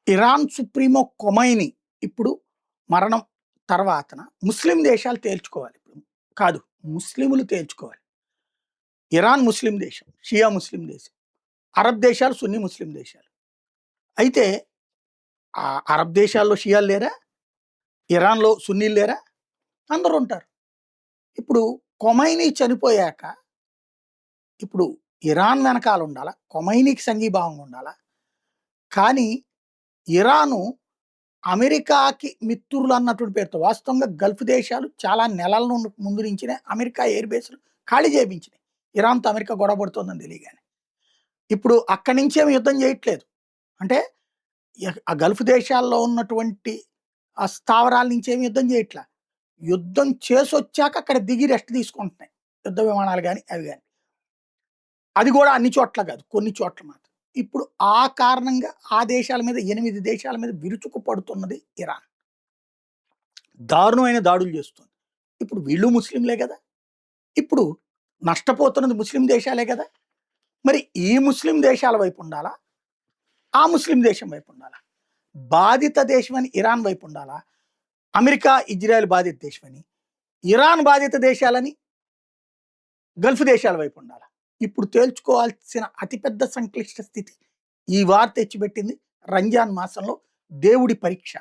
Iran supremo Khomeini ఇప్పుడు మరణం తర్వాతన ముస్లిం దేశాలు తేల్చుకోవాలి. ఇప్పుడు కాదు, ముస్లిములు తేల్చుకోవాలి. ఇరాన్ ముస్లిం దేశం, షియా ముస్లిం దేశం. అరబ్ దేశాలు సున్నీ ముస్లిం దేశాలు. అయితే అరబ్ దేశాల్లో షియాలు లేరా? ఇరాన్‌లో సున్నీలు లేరా? అందరూ ఉంటారు. ఇప్పుడు ఖొమైనీ చనిపోయాక ఇప్పుడు ఇరాన్ వెనకాల ఉండాలా? ఖొమైనీకి సంఘీభావంగా ఉండాలా? కానీ ఇరాను అమెరికాకి మిత్రులు అన్నటువంటి పేరుతో వాస్తవంగా గల్ఫ్ దేశాలు చాలా నెలల నుండి ముందు నుంచినే అమెరికా ఎయిర్ బేస్‌లు ఖాళీ చేపించినాయి. ఇరాన్‌తో అమెరికా గొడవ పడుతోందని తెలియగానే. ఇప్పుడు అక్కడి నుంచేమి యుద్ధం చేయట్లేదు. అంటే ఆ గల్ఫ్ దేశాల్లో ఉన్నటువంటి ఆ స్థావరాల నుంచేమి యుద్ధం చేయట్లా. యుద్ధం చేసొచ్చాక అక్కడ దిగి రెస్ట్ తీసుకుంటున్నాయి. యుద్ధ విమానాలు గాని, అవి గాని. అది కూడా అన్ని చోట్ల కాదు, కొన్ని చోట్ల మాత్రం. ఇప్పుడు ఆ కారణంగా ఆ దేశాల మీద 8 దేశాల మీద విరుచుకు పడుతున్నది ఇరాన్. దారుణమైన దాడులు చేస్తుంది. ఇప్పుడు వీళ్ళు ముస్లింలే కదా! ఇప్పుడు నష్టపోతున్నది ముస్లిం దేశాలే కదా! మరి ఈ ముస్లిం దేశాల వైపు ఉండాలా? ఆ ముస్లిం దేశం వైపు ఉండాలా? బాధిత దేశమని ఇరాన్ వైపు ఉండాలా? అమెరికా, ఇజ్రాయెల్ బాధిత దేశమని, ఇరాన్ బాధిత దేశాలని గల్ఫ్ దేశాల వైపు ఉండాలా? ఇప్పుడు తేల్చుకోవాల్సిన అతిపెద్ద సంక్లిష్ట స్థితి ఈ వార్ తెచ్చిపెట్టింది రంజాన్ మాసంలో దేవుడి పరీక్ష.